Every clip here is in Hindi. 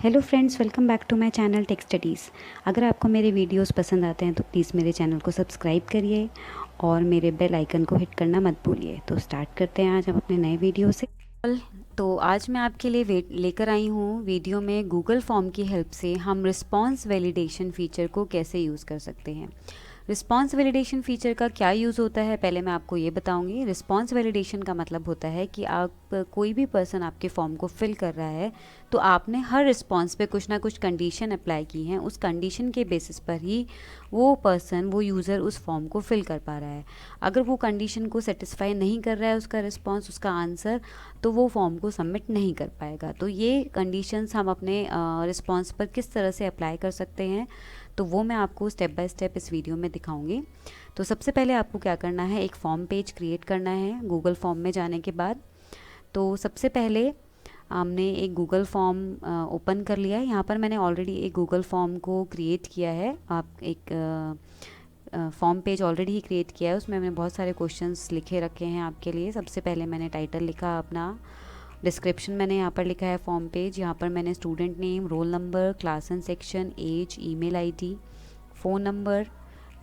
Hello friends, welcome back to my channel tech studies. अगर आपको मेरे वीडियोस पसंद आते हैं तो प्लीज़ मेरे चैनल को सब्सक्राइब करिए और मेरे बेल आइकन को हिट करना मत भूलिए। तो स्टार्ट करते हैं आज हम अपने नए वीडियो से। तो आज मैं आपके लिए लेकर आई हूँ वीडियो में गूगल फॉर्म की हेल्प से हम रिस्पॉन्स वैलिडेशन फ़ीचर को कैसे यूज़ कर सकते हैं। रिस्पॉन्स वैलिडेशन फ़ीचर का क्या यूज़ होता है, पहले मैं आपको ये बताऊंगी। रिस्पॉन्स वैलिडेशन का मतलब होता है कि आप कोई भी पर्सन आपके फॉर्म को फिल कर रहा है तो आपने हर रिस्पॉन्स पे कुछ ना कुछ कंडीशन अप्लाई की हैं, उस कंडीशन के बेसिस पर ही वो पर्सन, वो यूज़र उस फॉर्म को फिल कर पा रहा है। अगर वो कंडीशन को सेटिस्फाई नहीं कर रहा है उसका रिस्पॉन्स, उसका आंसर, तो वो फॉर्म को सबमिट नहीं कर पाएगा। तो ये कंडीशंस हम अपने रिस्पॉन्स पर किस तरह से अप्लाई कर सकते हैं, तो वो मैं आपको स्टेप बाय स्टेप इस वीडियो में दिखाऊंगी। तो सबसे पहले आपको क्या करना है, एक फॉर्म पेज क्रिएट करना है गूगल फॉर्म में जाने के बाद। तो सबसे पहले हमने एक गूगल फॉर्म ओपन कर लिया है। यहाँ पर मैंने ऑलरेडी एक गूगल फॉर्म को क्रिएट किया है। आप एक फॉर्म पेज ऑलरेडी ही क्रिएट किया है, उसमें मैंने बहुत सारे क्वेश्चंस लिखे रखे हैं आपके लिए। सबसे पहले मैंने टाइटल लिखा अपना, डिस्क्रिप्शन मैंने यहाँ पर लिखा है फॉर्म पेज। यहाँ पर मैंने student name, roll number, class and section, age, email ID, phone number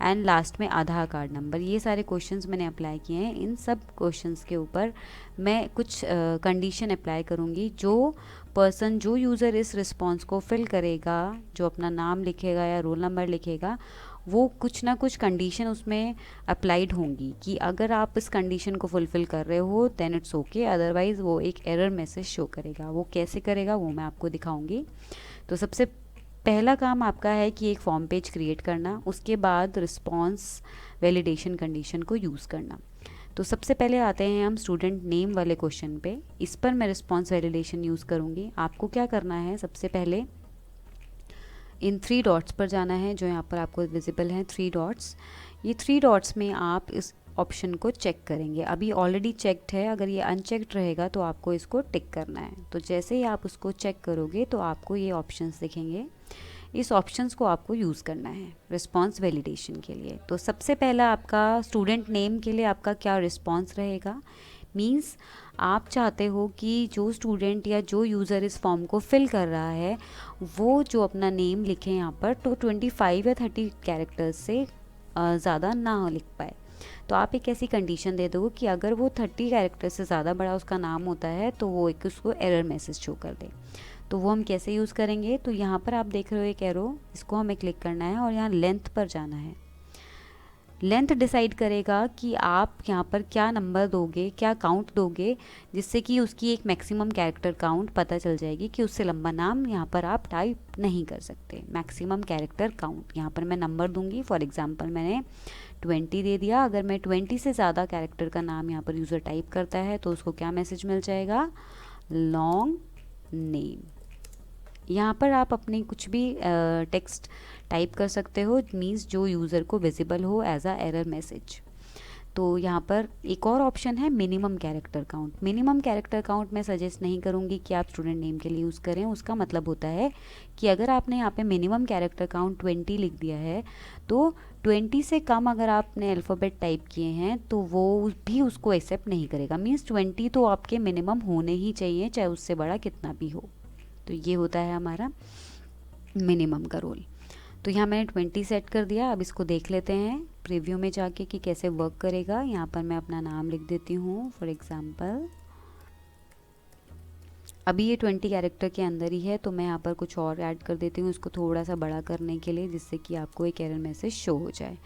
and last में आधार कार्ड नंबर, ये सारे क्वेश्चंस मैंने अप्लाई किए हैं। इन सब क्वेश्चंस के ऊपर मैं कुछ कंडीशन अप्लाई करूँगी। जो पर्सन, जो यूज़र इस रिस्पॉन्स को फिल करेगा, जो अपना नाम लिखेगा या रोल नंबर लिखेगा, वो कुछ ना कुछ कंडीशन उसमें अप्लाइड होंगी कि अगर आप इस कंडीशन को फुलफ़िल कर रहे हो देन इट्स ओके, अदरवाइज़ वो एक एरर मैसेज शो करेगा। वो कैसे करेगा वो मैं आपको दिखाऊंगी। तो सबसे पहला काम आपका है कि एक फॉर्म पेज क्रिएट करना, उसके बाद रिस्पॉन्स वैलिडेशन कंडीशन को यूज़ करना। तो सबसे पहले आते हैं हम स्टूडेंट नेम वाले क्वेश्चन पे। इस पर मैं रिस्पॉन्स वैलिडेशन यूज़ करूँगी। आपको क्या करना है, सबसे पहले इन 3 डॉट्स पर जाना है, जो यहाँ पर आपको विजिबल हैं 3 डॉट्स। ये 3 डॉट्स में आप इस ऑप्शन को चेक करेंगे। अभी ऑलरेडी चेक्ड है, अगर ये अनचेक्ड रहेगा तो आपको इसको टिक करना है। तो जैसे ही आप उसको चेक करोगे तो आपको ये ऑप्शंस दिखेंगे। इस ऑप्शंस को आपको यूज़ करना है रिस्पॉन्स वैलिडेशन के लिए। तो सबसे पहला आपका स्टूडेंट नेम के लिए आपका क्या रिस्पॉन्स रहेगा, मीन्स आप चाहते हो कि जो स्टूडेंट या जो यूज़र इस फॉर्म को फिल कर रहा है वो जो अपना नेम लिखे यहाँ पर, तो 25 या 30 कैरेक्टर्स से ज़्यादा ना लिख पाए। तो आप एक ऐसी कंडीशन दे दो कि अगर वो 30 कैरेक्टर से ज़्यादा बड़ा उसका नाम होता है तो वो एक उसको एरर मैसेज शो कर दे। तो वो हम कैसे यूज़ करेंगे, तो यहाँ पर आप देख रहे हो एक एरो, इसको हमें क्लिक करना है और यहाँ लेंथ पर जाना है। लेंथ डिसाइड करेगा कि आप यहाँ पर क्या नंबर दोगे, क्या काउंट दोगे, जिससे कि उसकी एक मैक्सिमम कैरेक्टर काउंट पता चल जाएगी कि उससे लंबा नाम यहाँ पर आप टाइप नहीं कर सकते। मैक्सिमम कैरेक्टर काउंट यहाँ पर मैं नंबर दूंगी। फॉर एग्जांपल मैंने 20 दे दिया। अगर मैं 20 से ज़्यादा कैरेक्टर का नाम यहाँ पर यूज़र टाइप करता है तो उसको क्या मैसेज मिल जाएगा, लॉन्ग नेम। यहाँ पर आप अपनी कुछ भी टेक्स्ट टाइप कर सकते हो, मीन्स जो यूज़र को विजिबल हो एज अ एरर मैसेज। तो यहाँ पर एक और ऑप्शन है minimum character count. Minimum character count मैं सजेस्ट नहीं करूँगी कि आप स्टूडेंट नेम के लिए यूज़ करें। उसका मतलब होता है कि अगर आपने यहाँ पे मिनिमम कैरेक्टर काउंट 20 लिख दिया है तो 20 से कम अगर आपने अल्फ़ाबेट टाइप किए हैं तो वो भी उसको एक्सेप्ट नहीं करेगा। मीन्स 20 तो आपके मिनिमम होने ही चाहिए, चाहे उससे बड़ा कितना भी हो। तो ये होता है हमारा मिनिमम का रोल। तो यहाँ मैंने 20 सेट कर दिया। अब इसको देख लेते हैं प्रीव्यू में जाके कि कैसे वर्क करेगा। यहाँ पर मैं अपना नाम लिख देती हूँ, फॉर एग्जांपल। अभी ये 20 कैरेक्टर के अंदर ही है, तो मैं यहाँ पर कुछ और ऐड कर देती हूँ इसको थोड़ा सा बड़ा करने के लिए, जिससे कि आपको एक एरर मैसेज शो हो जाए।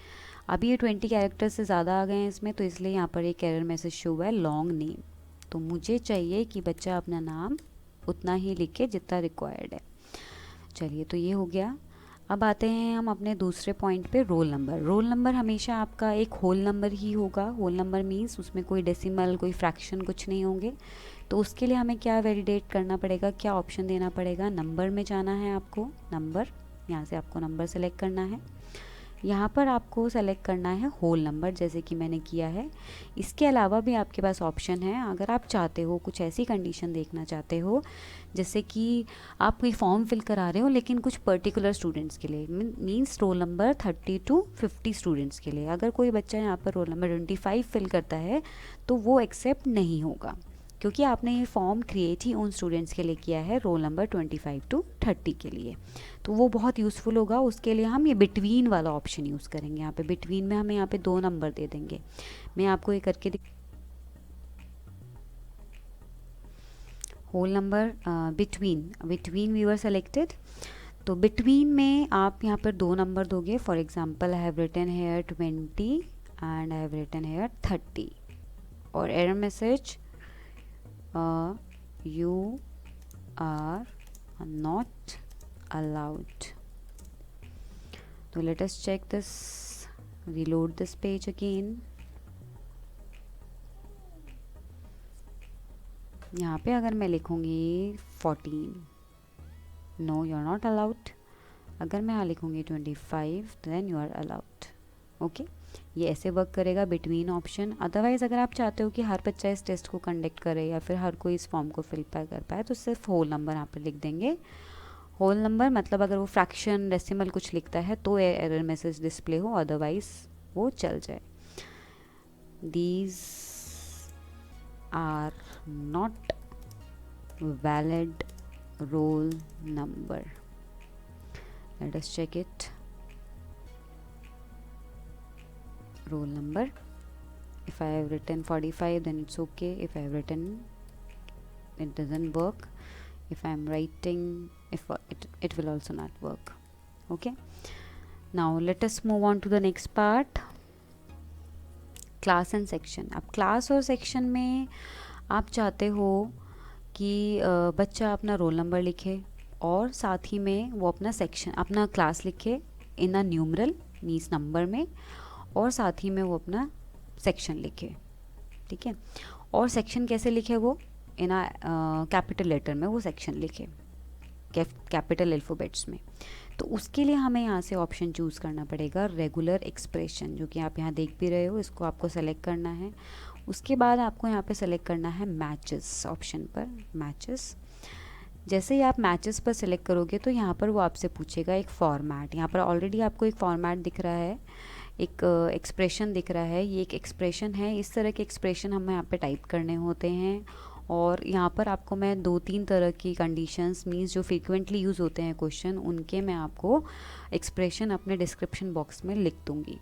अभी ये 20 कैरेक्टर से ज़्यादा आ गए हैं इसमें, तो इसलिए यहाँ पर एक एरर मैसेज शो हुआ है, लॉन्ग नेम। तो मुझे चाहिए कि बच्चा अपना नाम उतना ही लिखे जितना रिक्वायर्ड है। चलिए, तो ये हो गया। अब आते हैं हम अपने दूसरे पॉइंट पे, रोल नंबर। रोल नंबर हमेशा आपका एक होल नंबर ही होगा। होल नंबर मीन्स उसमें कोई डेसिमल, कोई फ्रैक्शन कुछ नहीं होंगे। तो उसके लिए हमें क्या वैलिडेट करना पड़ेगा, क्या ऑप्शन देना पड़ेगा, नंबर में जाना है आपको। नंबर, यहाँ से आपको नंबर सेलेक्ट करना है। यहाँ पर आपको सेलेक्ट करना है होल नंबर, जैसे कि मैंने किया है। इसके अलावा भी आपके पास ऑप्शन है, अगर आप चाहते हो कुछ ऐसी कंडीशन देखना चाहते हो जैसे कि आप कोई फॉर्म फिल करा रहे हो लेकिन कुछ पर्टिकुलर स्टूडेंट्स के लिए, means roll number 30 to 50 students के लिए, अगर कोई बच्चा यहाँ पर रोल नंबर 25 फिल करता है तो वो एक्सेप्ट नहीं होगा। क्योंकि आपने ये फॉर्म क्रिएट ही उन स्टूडेंट्स के लिए किया है रोल नंबर 25 to 30 के लिए, तो वो बहुत यूज़फुल होगा। उसके लिए हम ये बिटवीन वाला ऑप्शन यूज़ करेंगे। यहाँ पे बिटवीन में हम यहाँ पे 2 नंबर दे देंगे। मैं आपको ये करके whole number between we were selected, तो बिटवीन में आप यहाँ पर 2 नंबर दोगे। For example I have written here 20 and I have written here 30 और error message you are not allowed. So let us check this, reload this page again. यहाँ पे अगर मैं लिखूँगी 14, no you are not allowed. अगर मैं यहाँ लिखूँगी 25, then you are allowed. Okay ये ऐसे वर्क करेगा बिटवीन ऑप्शन। अदरवाइज़ अगर आप चाहते हो कि हर बच्चा इस टेस्ट को कंडक्ट करे या फिर हर कोई इस फॉर्म को फिल कर पाए, तो सिर्फ होल नंबर यहाँ पर लिख देंगे। होल नंबर मतलब अगर वो फ्रैक्शन डेसिमल कुछ लिखता है तो एरर मैसेज डिस्प्ले हो, अदरवाइज वो चल जाए। These are not valid roll number. Let us check it. roll number, if I have written 45 then it's okay, if I have written it doesn't work, if I am writing it will also not work. Okay, now let us move on to the next part, class and section। अब क्लास और सेक्शन में आप चाहते हो कि बच्चा अपना रोल नंबर लिखे और साथ ही में वो अपना सेक्शन अपना क्लास लिखे इन अ न्यूमरल मीन्स नंबर में, और साथ ही में वो अपना सेक्शन लिखे। ठीक है, और सेक्शन कैसे लिखे, वो इन कैपिटल लेटर में वो सेक्शन लिखे, कैपिटल अल्फ़ाबेट्स में। तो उसके लिए हमें यहाँ से ऑप्शन चूज़ करना पड़ेगा रेगुलर एक्सप्रेशन, जो कि आप यहाँ देख भी रहे हो। इसको आपको सेलेक्ट करना है। उसके बाद आपको यहाँ पे सेलेक्ट करना है मैचेस ऑप्शन पर, मैचेस। जैसे ही आप मैचेस पर सेलेक्ट करोगे तो यहाँ पर वो आपसे पूछेगा एक फॉर्मेट। यहाँ पर ऑलरेडी आपको एक फॉर्मेट दिख रहा है, एक एक्सप्रेशन दिख रहा है। ये एक एक्सप्रेशन है, इस तरह के एक्सप्रेशन हमें यहाँ पे टाइप करने होते हैं। और यहाँ पर आपको मैं 2-3 तरह की कंडीशंस मीन्स जो फ्रीक्वेंटली यूज़ होते हैं क्वेश्चन, उनके मैं आपको एक्सप्रेशन अपने डिस्क्रिप्शन बॉक्स में लिख दूँगी।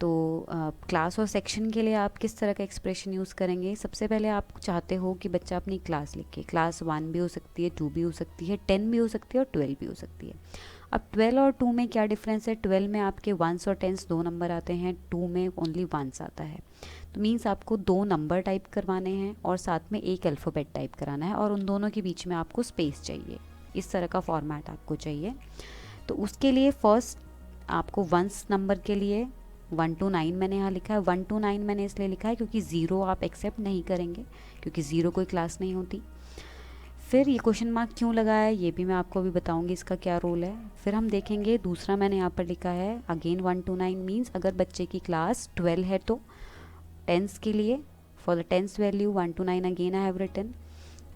तो क्लास और सेक्शन के लिए आप किस तरह का एक्सप्रेशन यूज़ करेंगे? सबसे पहले आप चाहते हो कि बच्चा अपनी क्लास लिखे। क्लास 1 भी हो सकती है, 2 भी हो सकती है, 10 भी हो सकती है और 12 भी हो सकती है। अब 12 और 2 में क्या डिफरेंस है? 12 में आपके 1s और 10s 2 नंबर आते हैं, 2 में ओनली 1s आता है। तो मीन्स आपको 2 नंबर टाइप करवाने हैं और साथ में एक अल्फ़ाबेट टाइप कराना है, और उन दोनों के बीच में आपको स्पेस चाहिए। इस तरह का फॉर्मेट आपको चाहिए। तो उसके लिए फ़र्स्ट आपको 1s नंबर के लिए 1 to 9 मैंने यहाँ लिखा है। 1 to 9 मैंने इसलिए लिखा है क्योंकि 0 आप एक्सेप्ट नहीं करेंगे, क्योंकि 0 कोई क्लास नहीं होती। फिर ये क्वेश्चन मार्क क्यों लगाया है ये भी मैं आपको अभी बताऊंगी, इसका क्या रोल है। फिर हम देखेंगे दूसरा मैंने यहाँ पर लिखा है अगेन 1 to 9 मीन्स अगर बच्चे की क्लास 12 है तो 10s के लिए for the 10s value 1 to 9 again I have written.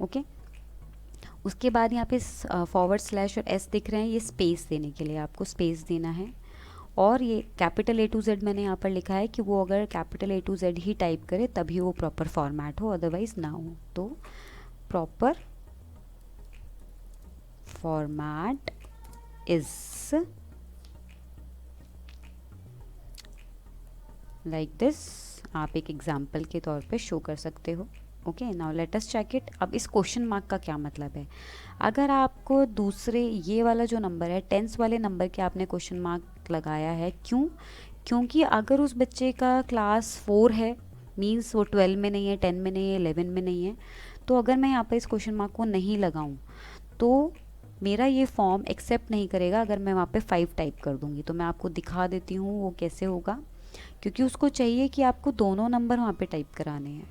Okay, उसके बाद यहाँ पे फॉरवर्ड स्लैश और एस दिख रहे हैं, ये स्पेस देने के लिए आपको स्पेस देना है। और ये कैपिटल A to Z मैंने यहाँ पर लिखा है कि वो अगर capital A to Z he type करे तभी वो प्रॉपर फॉर्मेट हो, अदरवाइज ना हो। तो proper format is like this. आप एक एग्जाम्पल के तौर पे शो कर सकते हो। Okay, now let us check it. अब इस क्वेश्चन मार्क का क्या मतलब है? अगर आपको दूसरे ये वाला जो नंबर है 10s वाले नंबर के आपने क्वेश्चन मार्क लगाया है, क्यों? क्योंकि अगर उस बच्चे का क्लास 4 है मीन्स वो 12 में नहीं है, 10 में नहीं है, 11 में नहीं है, तो अगर मैं यहाँ पर इस क्वेश्चन मार्क को नहीं लगाऊँ तो मेरा ये फॉर्म एक्सेप्ट नहीं करेगा। अगर मैं वहाँ पे 5 टाइप कर दूँगी तो मैं आपको दिखा देती हूँ वो कैसे होगा। क्योंकि उसको चाहिए कि आपको दोनों नंबर वहाँ पे टाइप कराने हैं,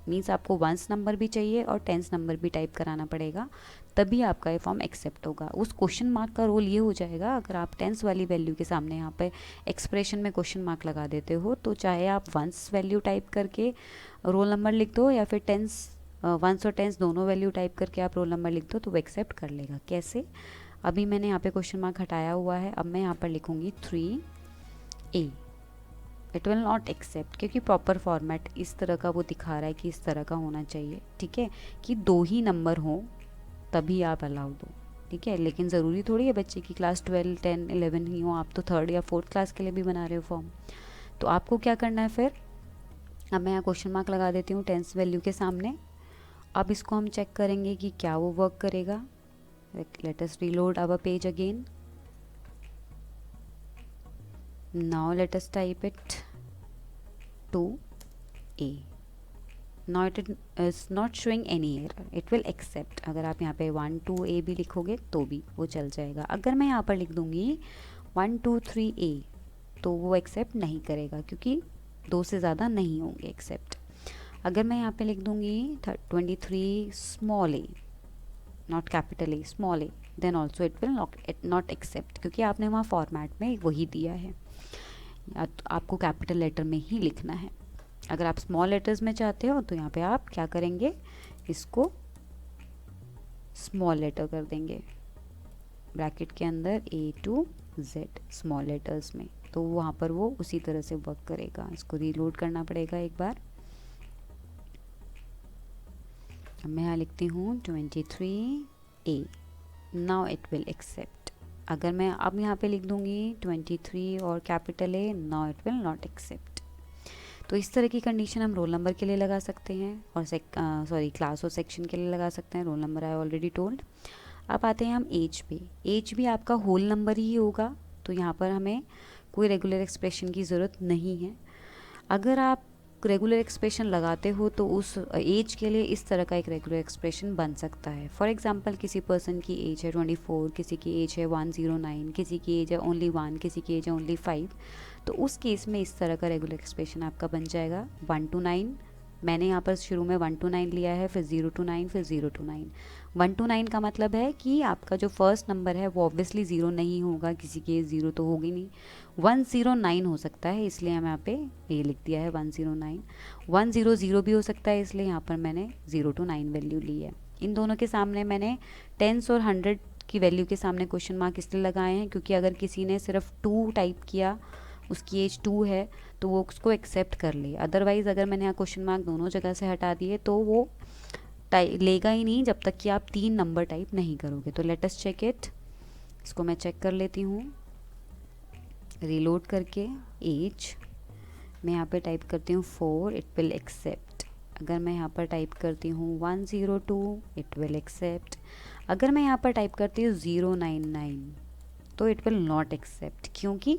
मीन्स आपको 1s नंबर भी चाहिए और 10s नंबर भी टाइप कराना पड़ेगा, तभी आपका ये फॉर्म एक्सेप्ट होगा। उस क्वेश्चन मार्क का रोल ये हो जाएगा, अगर आप 10s वाली वैल्यू के सामने यहाँ पे एक्सप्रेशन में क्वेश्चन मार्क लगा देते हो तो चाहे आप 1s वैल्यू टाइप करके रोल नंबर लिख दो या फिर 1s और 10s दोनों वैल्यू टाइप करके आप रोल नंबर लिख दो तो वो एक्सेप्ट कर लेगा। कैसे? अभी मैंने यहाँ पे क्वेश्चन मार्क हटाया हुआ है, अब मैं यहाँ पर लिखूँगी 3A। It will not accept, क्योंकि प्रॉपर फॉर्मेट इस तरह का वो दिखा रहा है कि इस तरह का होना चाहिए, ठीक है, कि 2 ही नंबर हों तभी आप अलाउड हो, ठीक है। लेकिन ज़रूरी थोड़ी है बच्चे की क्लास 12, 10, 11 ही हो, आप तो 3rd या 4th क्लास के लिए भी बना रहे हो फॉर्म। तो आपको क्या करना है फिर, अब मैं यहाँ क्वेश्चन मार्क लगा देती हूँ टेंस वैल्यू के सामने। अब इसको हम चेक करेंगे कि क्या वो वर्क करेगा। Let us reload our page again. Now let us type it to A. Now it is not showing any error. It will accept. अगर आप यहाँ पे 1 2 A भी लिखोगे तो भी वो चल जाएगा। अगर मैं यहाँ पर लिख दूँगी 1 2 3 A तो वो एक्सेप्ट नहीं करेगा, क्योंकि 2 से ज़्यादा नहीं होंगे एक्सेप्ट। अगर मैं यहाँ पे लिख दूँगी 23 small a, not capital A, small a, then also it will not accept, क्योंकि आपने वहाँ फॉर्मेट में वही दिया है, आपको कैपिटल लेटर में ही लिखना है। अगर आप स्मॉल लेटर्स में चाहते हो तो यहाँ पे आप क्या करेंगे, इसको स्मॉल लेटर कर देंगे, ब्रैकेट के अंदर A to Z small letters में, तो वहाँ पर वो उसी तरह से वर्क करेगा। इसको रीलोड करना पड़ेगा एक बार। अब मैं यहाँ लिखती हूँ 23A, now it will accept. अगर मैं अब यहाँ पे लिख दूँगी 23 और capital A, now it will not accept. तो इस तरह की कंडीशन हम रोल नंबर के लिए लगा सकते हैं और क्लास और सेक्शन के लिए लगा सकते हैं। Roll number I already told. अब आते हैं हम एज पे। एज भी आपका होल नंबर ही होगा, तो यहाँ पर हमें कोई रेगुलर एक्सप्रेशन की ज़रूरत नहीं है। अगर आप रेगुलर एक्सप्रेशन लगाते हो तो उस एज के लिए इस तरह का एक रेगुलर एक्सप्रेशन बन सकता है। फॉर एग्जांपल किसी पर्सन की एज है 24, किसी की एज है 109, किसी की एज है ओनली 1, किसी की एज है ओनली 5, तो उस केस में इस तरह का रेगुलर एक्सप्रेशन आपका बन जाएगा 1 to 9। मैंने यहाँ पर शुरू में 1 to 9 लिया है, फिर 0 to 9, फिर 0 to 9। 1 to 9 का मतलब है कि आपका जो फर्स्ट नंबर है वो ऑब्वियसली 0 नहीं होगा, किसी के 0 तो होगी नहीं, 109 हो सकता है, इसलिए हम यहाँ पे ये लिख दिया है 109। 100 भी हो सकता है, इसलिए यहाँ पर मैंने 0 to 9 वैल्यू ली है। इन दोनों के सामने मैंने 10s और 100 की वैल्यू के सामने क्वेश्चन मार्क इसलिए लगाए हैं क्योंकि अगर किसी ने सिर्फ 2 टाइप किया, उसकी एज 2 है, तो वो उसको एक्सेप्ट कर ले। अदरवाइज़ अगर मैंने यहाँ क्वेश्चन मार्क दोनों जगह से हटा दिए तो वो लेगा ही नहीं जब तक कि आप 3 नंबर टाइप नहीं करोगे। तो लेट अस चेक इट। इसको मैं चेक कर लेती हूँ रीलोड करके। एज मैं यहाँ पे टाइप करती हूँ 4, इट विल एक्सेप्ट। अगर मैं यहाँ पर टाइप करती हूँ 102, इट विल एक्सेप्ट। अगर मैं यहाँ पर टाइप करती हूँ 099 तो इट विल नॉट एक्सेप्ट, क्योंकि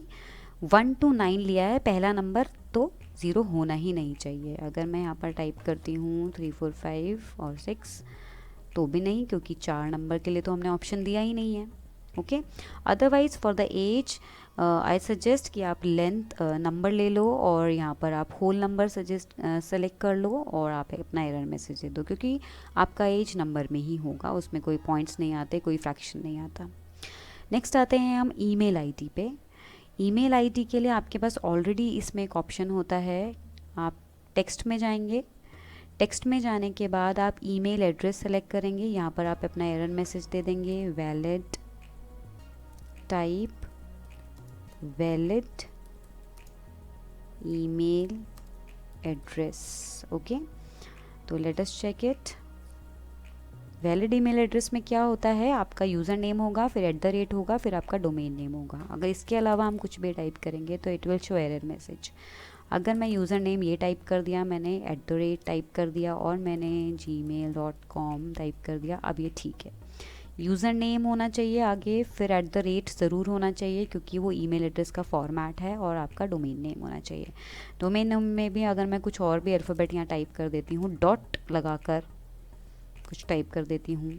1 to 9 लिया है पहला नंबर, तो 0 होना ही नहीं चाहिए। अगर मैं यहाँ पर टाइप करती हूँ 3 4 5 और 6 तो भी नहीं, क्योंकि 4 नंबर के लिए तो हमने ऑप्शन दिया ही नहीं है। Okay, otherwise for the age I suggest कि आप लेंथ नंबर ले लो और यहाँ पर आप होल नंबर सेलेक्ट कर लो और आप अपना एरर मैसेज दे दो, क्योंकि आपका एज नंबर में ही होगा, उसमें कोई पॉइंट्स नहीं आते, कोई फ्रैक्शन नहीं आता। नेक्स्ट आते हैं हम ईमेल आईडी पे। ईमेल आईडी के लिए आपके पास ऑलरेडी इसमें एक ऑप्शन होता है, आप टेक्स्ट में जाएंगे, टेक्स्ट में जाने के बाद आप ईमेल एड्रेस सेलेक्ट करेंगे, यहाँ पर आप अपना एरर मैसेज दे देंगे valid type valid email address. Okay, तो let us check it. Valid email address में क्या होता है, आपका यूज़र नेम होगा, फिर @ होगा, फिर आपका डोमेन नेम होगा। अगर इसके अलावा हम कुछ भी टाइप करेंगे तो it will show error message. अगर मैं यूज़र नेम ये टाइप कर दिया, मैंने @ टाइप कर दिया और मैंने gmail.com टाइप कर दिया, अब ये ठीक है। यूज़र नेम होना चाहिए आगे, फिर @ ज़रूर होना चाहिए, क्योंकि वो ईमेल एड्रेस का फॉर्मेट है, और आपका डोमेन नेम होना चाहिए। डोमेन नेम में भी अगर मैं कुछ और भी अल्फ़ाबेट यहाँ टाइप कर देती हूँ, डॉट लगा कर कुछ टाइप कर देती हूँ,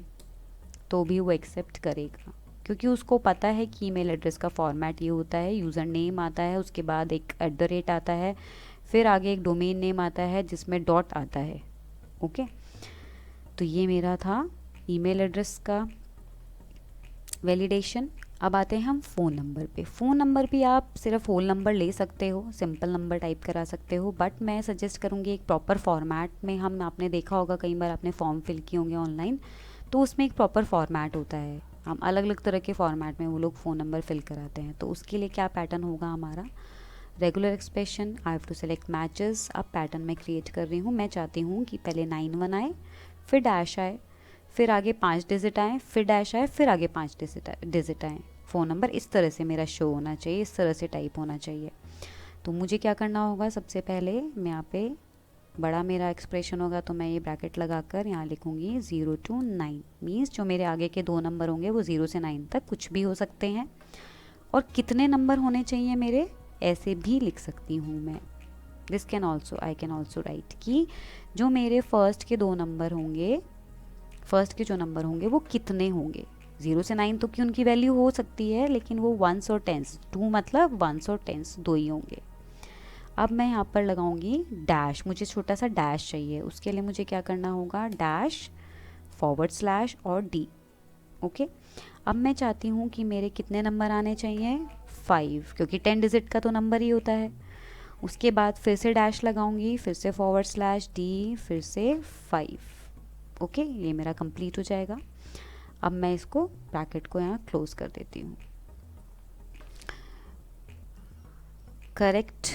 तो भी वो एक्सेप्ट करेगा, क्योंकि उसको पता है कि ईमेल एड्रेस का फॉर्मेट ये होता है। यूज़र नेम आता है, उसके बाद एक @ आता है, फिर आगे एक डोमेन नेम आता है जिसमें डॉट आता है। ओके, तो ये मेरा था ईमेल एड्रेस का वैलिडेशन। अब आते हैं हम फ़ोन नंबर पे। फ़ोन नंबर भी आप सिर्फ होल नंबर ले सकते हो, सिंपल नंबर टाइप करा सकते हो, बट मैं सजेस्ट करूँगी एक प्रॉपर फॉर्मेट में। हम आपने देखा होगा कई बार आपने फॉर्म फिल किए होंगे ऑनलाइन, तो उसमें एक प्रॉपर फॉर्मेट होता है, हम अलग अलग तरह के फॉर्मेट में वो लोग फ़ोन नंबर फिल कराते हैं। तो उसके लिए क्या पैटर्न होगा हमारा, regular expression, I have to select matches. अब पैटर्न मैं क्रिएट कर रही हूँ। मैं चाहती हूँ कि पहले 9 1 आए, फिर डैश आए, फिर आगे 5 डिजिट आए, फिर डैश आए, फिर आगे 5 डिजिट आए। फ़ोन नंबर इस तरह से मेरा शो होना चाहिए, इस तरह से टाइप होना चाहिए। तो मुझे क्या करना होगा, सबसे पहले मैं यहाँ पे बड़ा मेरा एक्सप्रेशन होगा तो मैं ये ब्रैकेट लगाकर यहाँ लिखूँगी 0 to 9। मीन्स जो मेरे आगे के 2 नंबर होंगे वो 0 से 9 तक कुछ भी हो सकते हैं। और कितने नंबर होने चाहिए मेरे, ऐसे भी लिख सकती हूँ मैं। This can also, I can also right कि जो मेरे फर्स्ट के 2 नंबर होंगे, फर्स्ट के जो नंबर होंगे वो कितने होंगे। 0 से 9 तो की उनकी वैल्यू हो सकती है, लेकिन वो 1s और 10s, 2 मतलब 1s और 10s 2 ही होंगे। अब मैं यहाँ पर लगाऊंगी डैश, मुझे छोटा सा डैश चाहिए। उसके लिए मुझे क्या करना होगा, डैश / और डी। ओके, अब मैं चाहती हूँ कि मेरे कितने नंबर आने चाहिए, 5, क्योंकि 10 डिजिट का तो नंबर ही होता है। उसके बाद फिर से डैश लगाऊंगी, फिर से / फिर से 5। ओके, ये मेरा कंप्लीट हो जाएगा। अब मैं इसको ब्रैकेट को यहाँ क्लोज कर देती हूँ। करेक्ट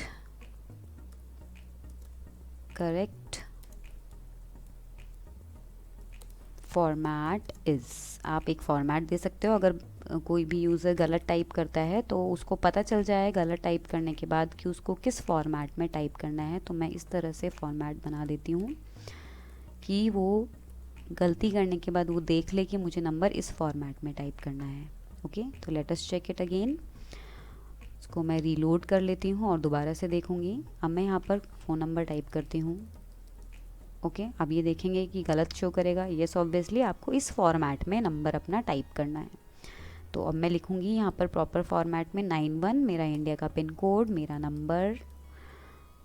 फॉर्मेट इज़, आप एक फॉर्मेट दे सकते हो। अगर कोई भी यूज़र गलत टाइप करता है तो उसको पता चल जाए गलत टाइप करने के बाद कि उसको किस फॉर्मेट में टाइप करना है। तो मैं इस तरह से फॉर्मेट बना देती हूँ कि वो गलती करने के बाद वो देख ले कि मुझे नंबर इस फॉर्मेट में टाइप करना है। ओके, तो let us check it again. इसको मैं रीलोड कर लेती हूँ और दोबारा से देखूँगी। अब मैं यहाँ पर फ़ोन नंबर टाइप करती हूँ। ओके, अब ये देखेंगे कि गलत शो करेगा। येस, ऑब्वियसली आपको इस फॉर्मेट में नंबर अपना टाइप करना है। तो अब मैं लिखूँगी यहाँ पर प्रॉपर फॉर्मेट में 91 मेरा इंडिया का पिन कोड, मेरा नंबर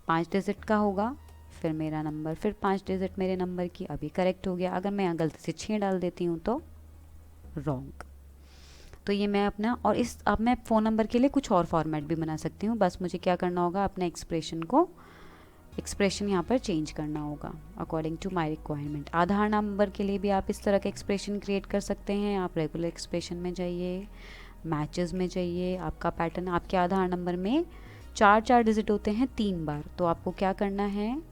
5 डिजिट का होगा, फिर मेरा नंबर, फिर 5 डिजिट मेरे नंबर की। अभी करेक्ट हो गया। अगर मैं यहाँ गलती से 6 डाल देती हूँ तो रॉन्ग। तो ये मैं अपना, और इस अब मैं फ़ोन नंबर के लिए कुछ और फॉर्मेट भी बना सकती हूँ। बस मुझे क्या करना होगा, अपने एक्सप्रेशन यहाँ पर चेंज करना होगा according to my requirement. Aadhaar number के लिए भी आप इस तरह का एक्सप्रेशन क्रिएट कर सकते हैं। आप रेगुलर एक्सप्रेशन में जाइए, मैचेस में जाइए, आपका पैटर्न, आपके आधार नंबर में 4 डिजिट होते हैं 3 बार। तो आपको क्या करना है,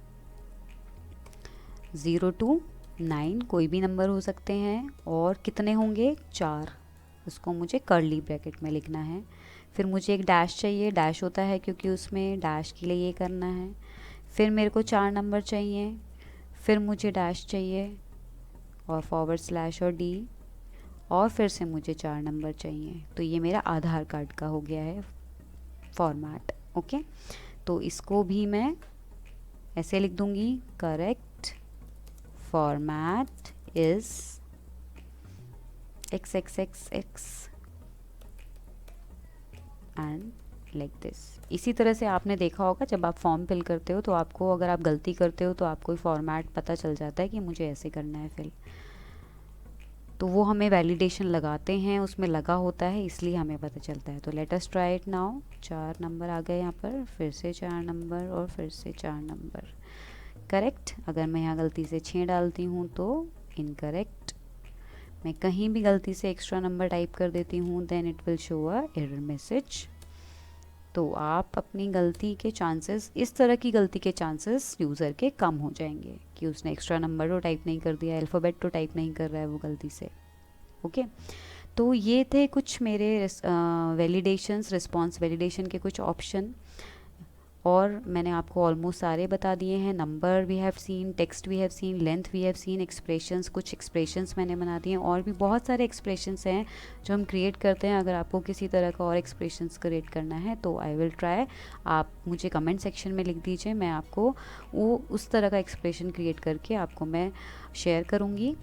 0 to 9 कोई भी नंबर हो सकते हैं, और कितने होंगे, 4। उसको मुझे कर्ली ब्रैकेट में लिखना है। फिर मुझे एक डैश चाहिए, डैश होता है क्योंकि उसमें डैश के लिए ये करना है। फिर मेरे को 4 नंबर चाहिए, फिर मुझे डैश चाहिए और / और डी, और फिर से मुझे 4 नंबर चाहिए। तो ये मेरा आधार कार्ड का हो गया है फॉर्मेट। ओके, तो इसको भी मैं ऐसे लिख दूंगी, correct format is XXXX and like this. इसी तरह से आपने देखा होगा जब आप फॉर्म फिल करते हो तो आपको, अगर आप गलती करते हो तो आपको फॉर्मेट पता चल जाता है कि मुझे ऐसे करना है फिल। तो वो हमें वैलिडेशन लगाते हैं, उसमें लगा होता है, इसलिए हमें पता चलता है। तो let us try it now. 4 number आ गए यहाँ पर, फिर से 4 नंबर और फिर से 4 नंबर। करेक्ट। अगर मैं यहाँ गलती से 6 डालती हूँ तो इनकरेक्ट। मैं कहीं भी गलती से एक्स्ट्रा नंबर टाइप कर देती हूँ then it will show a error message. तो आप अपनी गलती के चांसेस, इस तरह की गलती के चांसेस यूज़र के कम हो जाएंगे कि उसने एक्स्ट्रा नंबर तो टाइप नहीं कर दिया, अल्फ़ाबेट तो टाइप नहीं कर रहा है वो गलती से। ओके, तो ये थे कुछ मेरे वैलिडेशंस, रिस्पॉन्स वैलिडेशन के कुछ ऑप्शन, और मैंने आपको ऑलमोस्ट सारे बता दिए हैं। Number we have seen, text we have seen, length we have seen, expressions, कुछ एक्सप्रेशंस मैंने बना दिए हैं, और भी बहुत सारे एक्सप्रेशंस हैं जो हम क्रिएट करते हैं। अगर आपको किसी तरह का और एक्सप्रेशंस क्रिएट करना है तो आई विल ट्राई, आप मुझे कमेंट सेक्शन में लिख दीजिए, मैं आपको वो उस तरह का एक्सप्रेशन क्रिएट करके आपको मैं शेयर करूँगी।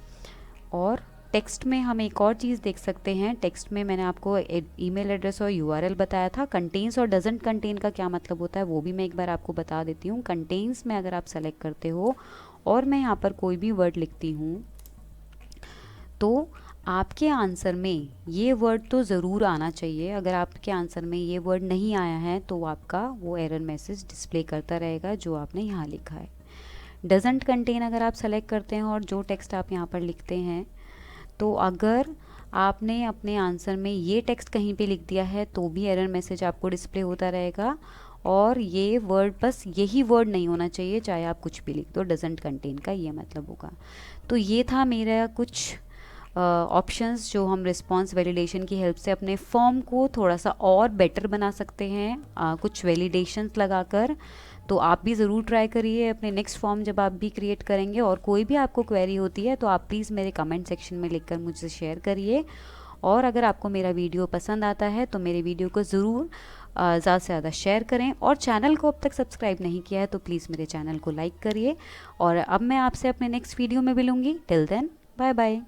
और टेक्स्ट में हम एक और चीज़ देख सकते हैं। टेक्स्ट में मैंने आपको ईमेल एड्रेस और यूआरएल बताया था। कंटेन्स और डजंट कंटेन का क्या मतलब होता है वो भी मैं एक बार आपको बता देती हूँ। कंटेन्स में अगर आप सेलेक्ट करते हो और मैं यहाँ पर कोई भी वर्ड लिखती हूँ तो आपके आंसर में ये वर्ड तो ज़रूर आना चाहिए। अगर आपके आंसर में ये वर्ड नहीं आया है तो आपका वो एरर मैसेज डिस्प्ले करता रहेगा जो आपने यहाँ लिखा है। डजंट कंटेन अगर आप सेलेक्ट करते हैं और जो टेक्स्ट आप यहाँ पर लिखते हैं, तो अगर आपने अपने आंसर में ये टेक्स्ट कहीं पे लिख दिया है तो भी एरर मैसेज आपको डिस्प्ले होता रहेगा। और ये वर्ड बस यही वर्ड नहीं होना चाहिए, चाहे आप कुछ भी लिख दो, डजंट कंटेन का ये मतलब होगा। तो ये था मेरा कुछ ऑप्शंस जो हम रिस्पॉन्स वैलिडेशन की हेल्प से अपने फॉर्म को थोड़ा सा और बेटर बना सकते हैं, कुछ वैलिडेशंस लगाकर। तो आप भी ज़रूर ट्राई करिए अपने नेक्स्ट फॉर्म जब आप भी क्रिएट करेंगे। और कोई भी आपको क्वेरी होती है तो आप प्लीज़ मेरे कमेंट सेक्शन में लिखकर मुझसे शेयर करिए। और अगर आपको मेरा वीडियो पसंद आता है तो मेरे वीडियो को ज़रूर ज़्यादा से ज़्यादा शेयर करें, और चैनल को अब तक सब्सक्राइब नहीं किया है तो प्लीज़ मेरे चैनल को लाइक करिए। और अब मैं आपसे अपने नेक्स्ट वीडियो में मिलूँगी। Till then, bye bye.